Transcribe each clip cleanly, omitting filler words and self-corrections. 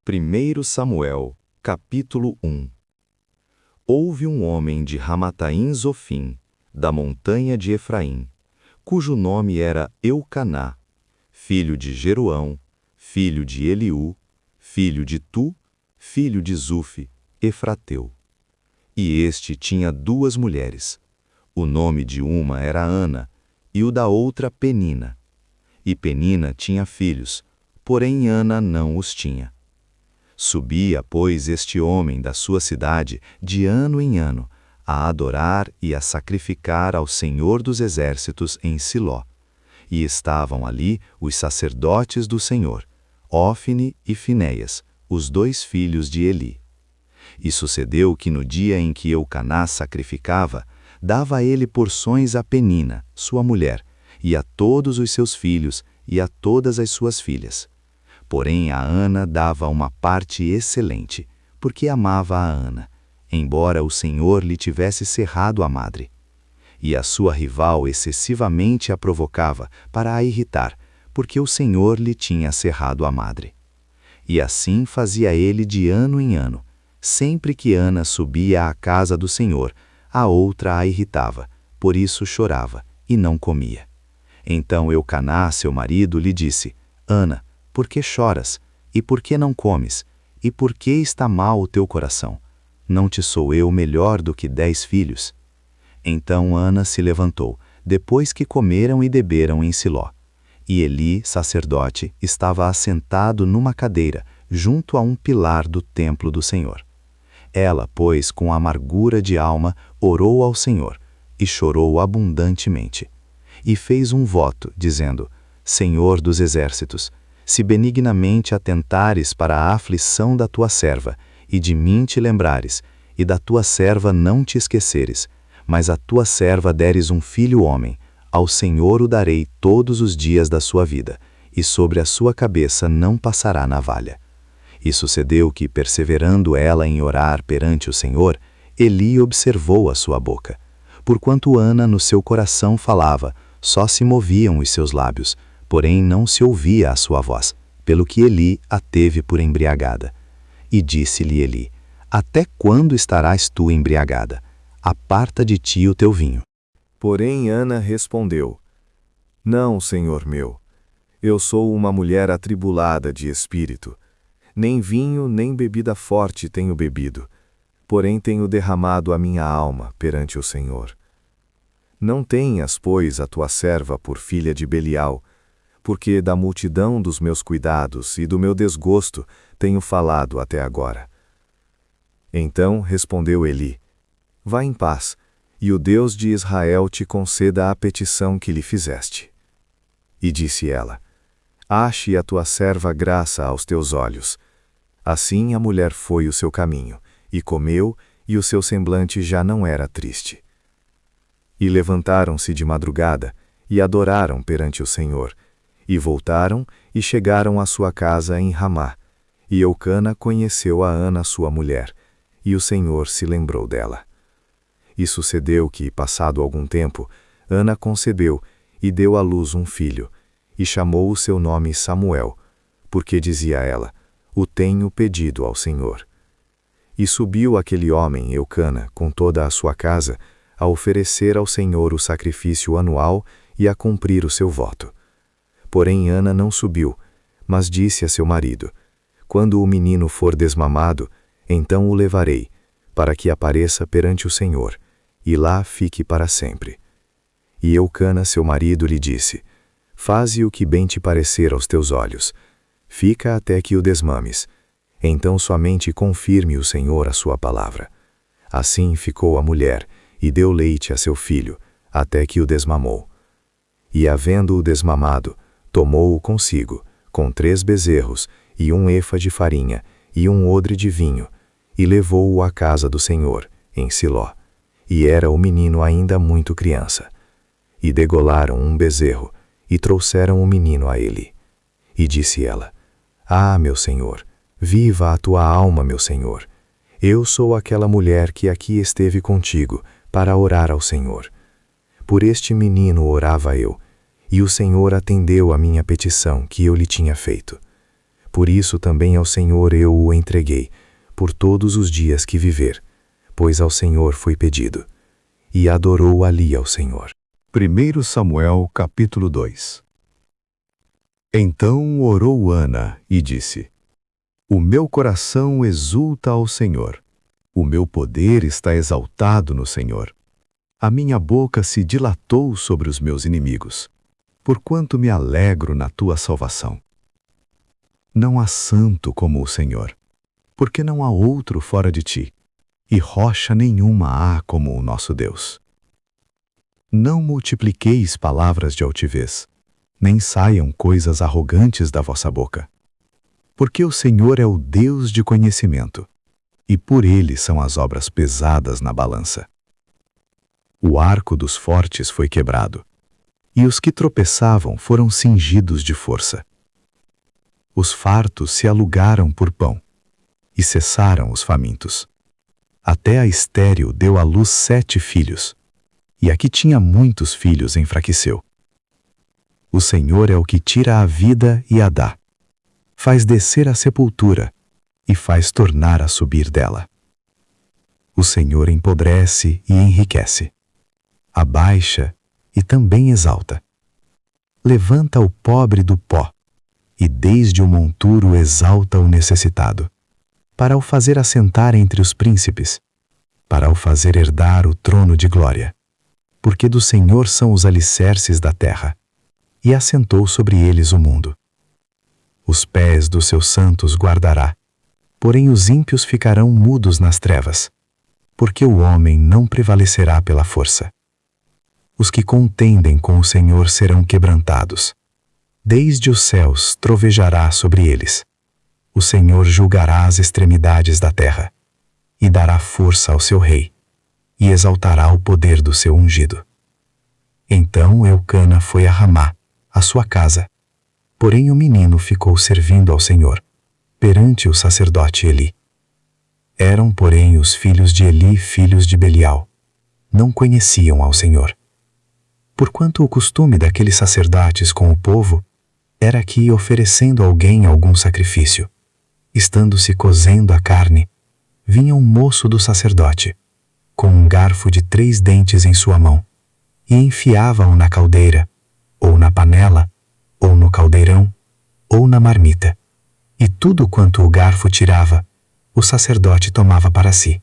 1 Samuel, capítulo 1. Houve um homem de Ramataim Zofim, da montanha de Efraim, cujo nome era Eucaná, filho de Jeroão, filho de Eliú, filho de Tu, filho de Zufi, Efrateu. E este tinha 2 mulheres. O nome de uma era Ana, e o da outra Penina. E Penina tinha filhos, porém Ana não os tinha. Subia, pois, este homem da sua cidade, de ano em ano, a adorar e a sacrificar ao Senhor dos Exércitos em Siló. E estavam ali os sacerdotes do Senhor, Ofne e Finéias, os 2 filhos de Eli. E sucedeu que no dia em que Eucaná sacrificava, dava a ele porções a Penina, sua mulher, e a todos os seus filhos, e a todas as suas filhas. Porém a Ana dava uma parte excelente, porque amava a Ana, embora o Senhor lhe tivesse cerrado a madre. E a sua rival excessivamente a provocava para a irritar, porque o Senhor lhe tinha cerrado a madre. E assim fazia ele de ano em ano. Sempre que Ana subia à casa do Senhor, a outra a irritava, por isso chorava, e não comia. Então Eucaná, seu marido, lhe disse: Ana, por que choras? E por que não comes? E por que está mal o teu coração? Não te sou eu melhor do que 10 filhos? Então Ana se levantou, depois que comeram e beberam em Siló. E Eli, sacerdote, estava assentado numa cadeira, junto a um pilar do templo do Senhor. Ela, pois, com amargura de alma, orou ao Senhor, e chorou abundantemente. E fez um voto, dizendo: Senhor dos Exércitos, se benignamente atentares para a aflição da tua serva, e de mim te lembrares, e da tua serva não te esqueceres, mas a tua serva deres um filho homem, ao Senhor o darei todos os dias da sua vida, e sobre a sua cabeça não passará navalha. E sucedeu que, perseverando ela em orar perante o Senhor, Eli observou a sua boca. Porquanto Ana no seu coração falava, só se moviam os seus lábios, porém não se ouvia a sua voz, pelo que Eli a teve por embriagada. E disse-lhe Eli: Até quando estarás tu embriagada? Aparta de ti o teu vinho. Porém Ana respondeu: Não, Senhor meu, eu sou uma mulher atribulada de espírito. Nem vinho, nem bebida forte tenho bebido, porém tenho derramado a minha alma perante o Senhor. Não tenhas, pois, a tua serva por filha de Belial, porque da multidão dos meus cuidados e do meu desgosto tenho falado até agora. Então respondeu Eli: Vá em paz, e o Deus de Israel te conceda a petição que lhe fizeste. E disse ela: Ache a tua serva graça aos teus olhos. Assim a mulher foi o seu caminho, e comeu, e o seu semblante já não era triste. E levantaram-se de madrugada, e adoraram perante o Senhor, e voltaram, e chegaram à sua casa em Ramá. E Eucana conheceu a Ana sua mulher, e o Senhor se lembrou dela. E sucedeu que, passado algum tempo, Ana concebeu, e deu à luz um filho, e chamou o seu nome Samuel, porque dizia ela: O tenho pedido ao Senhor. E subiu aquele homem, Eucana, com toda a sua casa, a oferecer ao Senhor o sacrifício anual e a cumprir o seu voto. Porém Ana não subiu, mas disse a seu marido: Quando o menino for desmamado, então o levarei, para que apareça perante o Senhor, e lá fique para sempre. E Eucana, seu marido, lhe disse: Faze o que bem te parecer aos teus olhos. Fica até que o desmames. Então somente confirme o Senhor a sua palavra. Assim ficou a mulher, e deu leite a seu filho, até que o desmamou. E havendo-o desmamado, tomou-o consigo, com 3 bezerros, e 1 efa de farinha, e 1 odre de vinho, e levou-o à casa do Senhor, em Siló. E era o menino ainda muito criança. E degolaram 1 bezerro, e trouxeram o menino a ele. E disse ela: Ah, meu senhor, viva a tua alma, meu senhor. Eu sou aquela mulher que aqui esteve contigo, para orar ao Senhor. Por este menino orava eu, e o Senhor atendeu a minha petição que eu lhe tinha feito. Por isso também ao Senhor eu o entreguei, por todos os dias que viver, pois ao Senhor foi pedido. E adorou ali ao Senhor. 1 Samuel capítulo 2. Então orou Ana e disse: O meu coração exulta ao Senhor. O meu poder está exaltado no Senhor. A minha boca se dilatou sobre os meus inimigos, porquanto me alegro na tua salvação. Não há santo como o Senhor, porque não há outro fora de ti, e rocha nenhuma há como o nosso Deus. Não multipliqueis palavras de altivez, nem saiam coisas arrogantes da vossa boca. Porque o Senhor é o Deus de conhecimento, e por ele são as obras pesadas na balança. O arco dos fortes foi quebrado, e os que tropeçavam foram cingidos de força. Os fartos se alugaram por pão, e cessaram os famintos. Até a estéril deu à luz 7 filhos, e a que tinha muitos filhos enfraqueceu. O Senhor é o que tira a vida e a dá, faz descer a sepultura e faz tornar a subir dela. O Senhor empodrece e enriquece, abaixa e também exalta. Levanta o pobre do pó, e desde o monturo exalta o necessitado, para o fazer assentar entre os príncipes, para o fazer herdar o trono de glória. Porque do Senhor são os alicerces da terra, e assentou sobre eles o mundo. Os pés dos seus santos guardará, porém os ímpios ficarão mudos nas trevas, porque o homem não prevalecerá pela força. Os que contendem com o Senhor serão quebrantados. Desde os céus trovejará sobre eles. O Senhor julgará as extremidades da terra, e dará força ao seu rei, e exaltará o poder do seu ungido. Então Eucana foi a Ramá, a sua casa, porém o menino ficou servindo ao Senhor, perante o sacerdote Eli. Eram, porém, os filhos de Eli filhos de Belial. Não conheciam ao Senhor. Porquanto o costume daqueles sacerdotes com o povo era que, oferecendo a alguém algum sacrifício, estando-se cozendo a carne, vinha um moço do sacerdote, com um garfo de 3 dentes em sua mão, e enfiava-o na caldeira, ou na panela, ou no caldeirão, ou na marmita. E tudo quanto o garfo tirava, o sacerdote tomava para si.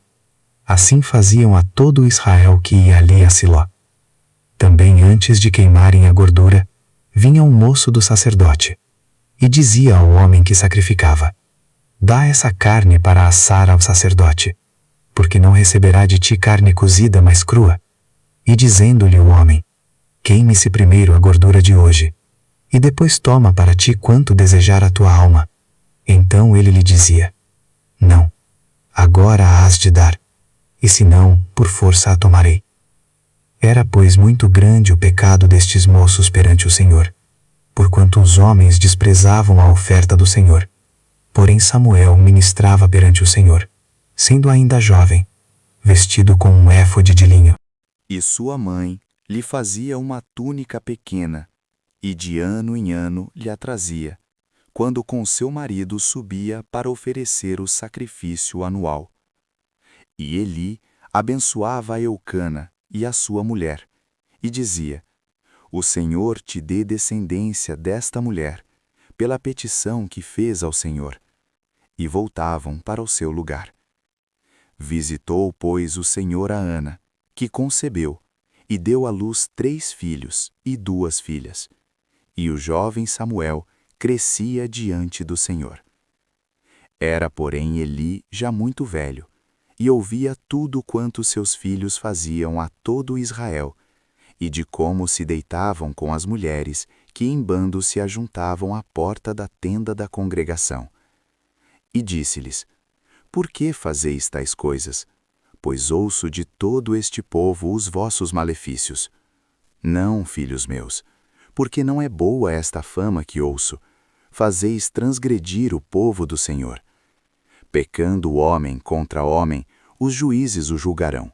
Assim faziam a todo Israel que ia ali a Siló. Também antes de queimarem a gordura, vinha um moço do sacerdote, e dizia ao homem que sacrificava: Dá essa carne para assar ao sacerdote, porque não receberá de ti carne cozida, mas crua. E dizendo-lhe o homem: Queime-se primeiro a gordura de hoje, e depois toma para ti quanto desejar a tua alma. Então ele lhe dizia: Não, agora a hás de dar, e se não, por força a tomarei. Era, pois, muito grande o pecado destes moços perante o Senhor, porquanto os homens desprezavam a oferta do Senhor. Porém Samuel ministrava perante o Senhor, sendo ainda jovem, vestido com um éfode de linho. E sua mãe lhe fazia uma túnica pequena, e de ano em ano lhe a trazia, quando com seu marido subia para oferecer o sacrifício anual. E Eli abençoava a Eucana e a sua mulher, e dizia: O Senhor te dê descendência desta mulher, pela petição que fez ao Senhor. E voltavam para o seu lugar. Visitou, pois, o Senhor a Ana, que concebeu, e deu à luz 3 filhos e 2 filhas. E o jovem Samuel crescia diante do Senhor. Era, porém, Eli já muito velho, e ouvia tudo quanto seus filhos faziam a todo Israel, e de como se deitavam com as mulheres que em bando se ajuntavam à porta da tenda da congregação. E disse-lhes: Por que fazeis tais coisas? Pois ouço de todo este povo os vossos malefícios. Não, filhos meus, porque não é boa esta fama que ouço. Fazeis transgredir o povo do Senhor. Pecando o homem contra homem, os juízes o julgarão.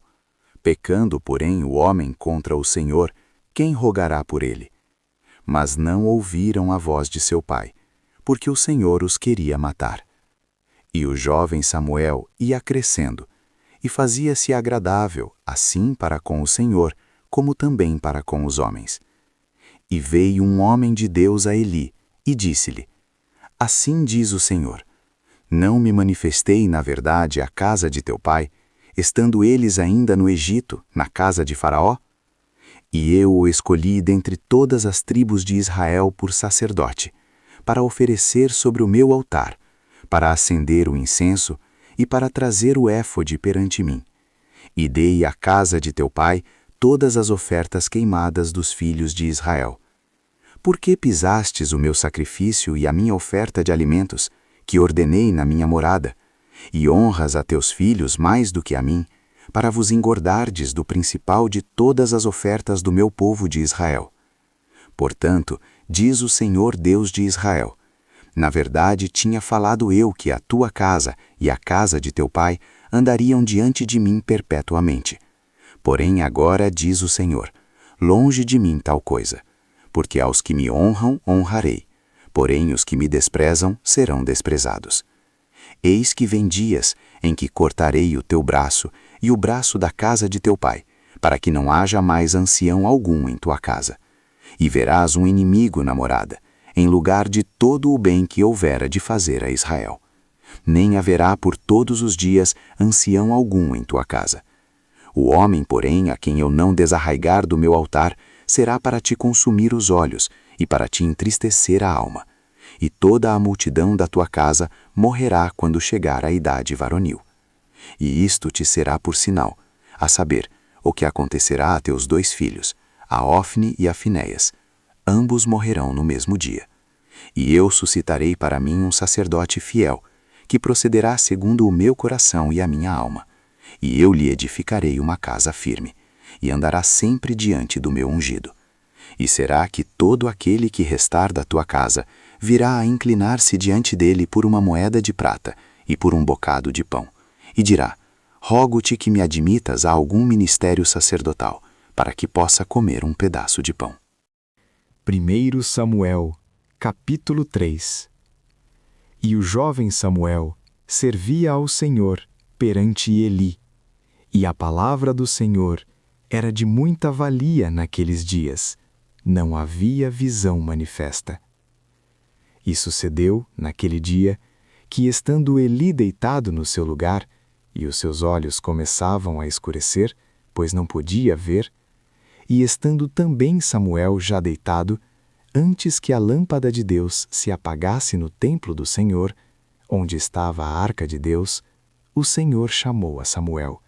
Pecando, porém, o homem contra o Senhor, quem rogará por ele? Mas não ouviram a voz de seu pai, porque o Senhor os queria matar. E o jovem Samuel ia crescendo, e fazia-se agradável, assim para com o Senhor, como também para com os homens. E veio um homem de Deus a Eli, e disse-lhe: Assim diz o Senhor: Não me manifestei, na verdade, à casa de teu pai, estando eles ainda no Egito, na casa de Faraó? E eu o escolhi dentre todas as tribos de Israel por sacerdote, para oferecer sobre o meu altar, para acender o incenso e para trazer o éfode perante mim. E dei à casa de teu pai todas as ofertas queimadas dos filhos de Israel. Por que pisastes o meu sacrifício e a minha oferta de alimentos, que ordenei na minha morada, e honras a teus filhos mais do que a mim, para vos engordardes do principal de todas as ofertas do meu povo de Israel? Portanto, diz o Senhor Deus de Israel: Na verdade tinha falado eu que a tua casa e a casa de teu pai andariam diante de mim perpetuamente. Porém agora diz o Senhor: Longe de mim tal coisa, porque aos que me honram honrarei, porém os que me desprezam serão desprezados. Eis que vem dias em que cortarei o teu braço e o braço da casa de teu pai, para que não haja mais ancião algum em tua casa. E verás um inimigo na morada, em lugar de todo o bem que houvera de fazer a Israel. Nem haverá por todos os dias ancião algum em tua casa. O homem, porém, a quem eu não desarraigar do meu altar, será para te consumir os olhos e para te entristecer a alma. E toda a multidão da tua casa morrerá quando chegar à idade varonil. E isto te será por sinal, a saber, o que acontecerá a teus 2 filhos, a Ofne e a Finéias. Ambos morrerão no mesmo dia. E eu suscitarei para mim um sacerdote fiel, que procederá segundo o meu coração e a minha alma. E eu lhe edificarei uma casa firme, e andará sempre diante do meu ungido. E será que todo aquele que restar da tua casa virá a inclinar-se diante dele por uma moeda de prata e por um bocado de pão, e dirá: Rogo-te que me admitas a algum ministério sacerdotal, para que possa comer um pedaço de pão. 1 Samuel, capítulo 3. E o jovem Samuel servia ao Senhor perante Eli, e a palavra do Senhor era de muita valia naqueles dias, não havia visão manifesta. E sucedeu, naquele dia, que estando Eli deitado no seu lugar, e os seus olhos começavam a escurecer, pois não podia ver, e estando também Samuel já deitado, antes que a lâmpada de Deus se apagasse no templo do Senhor, onde estava a arca de Deus, o Senhor chamou a Samuel.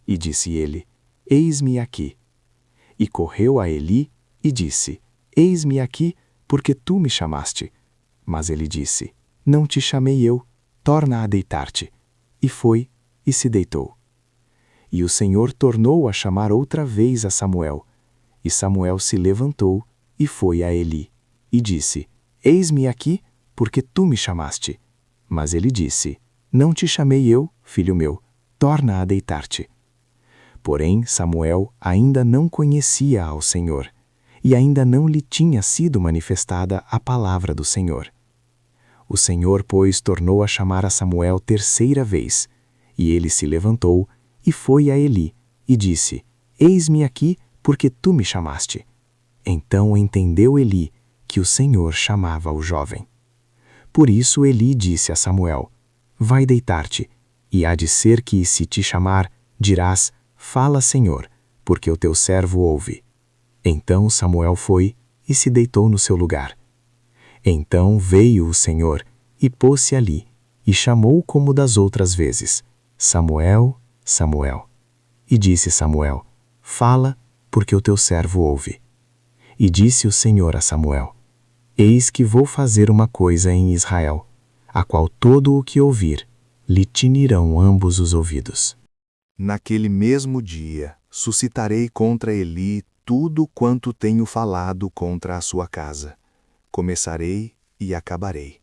E disse ele: Eis-me aqui. E correu a Eli e disse: Eis-me aqui, porque tu me chamaste. Mas ele disse: Não te chamei eu, torna a deitar-te. E foi, e se deitou. E o Senhor tornou a chamar outra vez a Samuel. E Samuel se levantou e foi a Eli, e disse: Eis-me aqui, porque tu me chamaste. Mas ele disse: Não te chamei eu, filho meu, torna a deitar-te. Porém Samuel ainda não conhecia ao Senhor, e ainda não lhe tinha sido manifestada a palavra do Senhor. O Senhor, pois, tornou a chamar a Samuel 3ª vez, e ele se levantou e foi a Eli, e disse: Eis-me aqui, porque tu me chamaste. Então entendeu Eli que o Senhor chamava o jovem. Por isso Eli disse a Samuel: Vai deitar-te, e há de ser que, se te chamar, dirás: Fala, Senhor, porque o teu servo ouve. Então Samuel foi e se deitou no seu lugar. Então veio o Senhor e pôs-se ali, e chamou como das outras vezes: Samuel, Samuel. E disse Samuel: Fala, porque o teu servo ouve. E disse o Senhor a Samuel: Eis que vou fazer uma coisa em Israel, a qual todo o que ouvir, lhe tinirão ambos os ouvidos. Naquele mesmo dia, suscitarei contra Eli tudo quanto tenho falado contra a sua casa. Começarei e acabarei.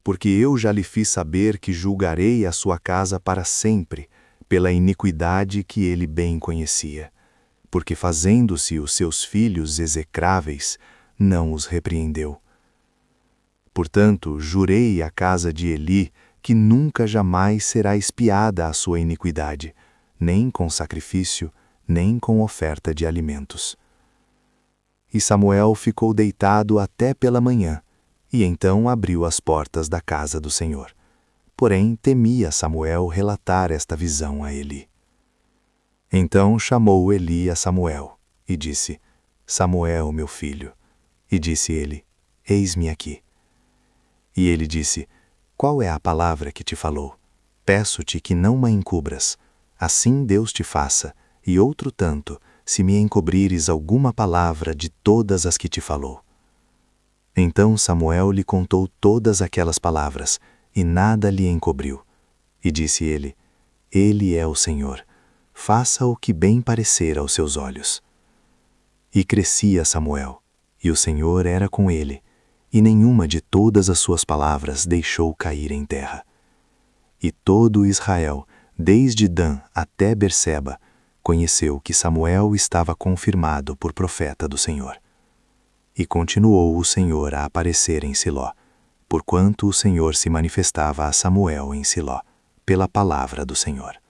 Porque eu já lhe fiz saber que julgarei a sua casa para sempre, pela iniquidade que ele bem conhecia. Porque fazendo-se os seus filhos execráveis, não os repreendeu. Portanto, jurei à casa de Eli que nunca jamais será expiada a sua iniquidade, nem com sacrifício, nem com oferta de alimentos. E Samuel ficou deitado até pela manhã, e então abriu as portas da casa do Senhor. Porém, temia Samuel relatar esta visão a Eli. Então chamou Eli a Samuel, e disse: Samuel, meu filho. E disse ele: Eis-me aqui. E ele disse: Qual é a palavra que te falou? Peço-te que não me encubras. Assim Deus te faça, e outro tanto, se me encobrires alguma palavra de todas as que te falou. Então Samuel lhe contou todas aquelas palavras, e nada lhe encobriu. E disse ele: Ele é o Senhor. Faça o que bem parecer aos seus olhos. E crescia Samuel, e o Senhor era com ele, e nenhuma de todas as suas palavras deixou cair em terra. E todo Israel, desde Dan até Berseba, conheceu que Samuel estava confirmado por profeta do Senhor. E continuou o Senhor a aparecer em Siló, porquanto o Senhor se manifestava a Samuel em Siló, pela palavra do Senhor.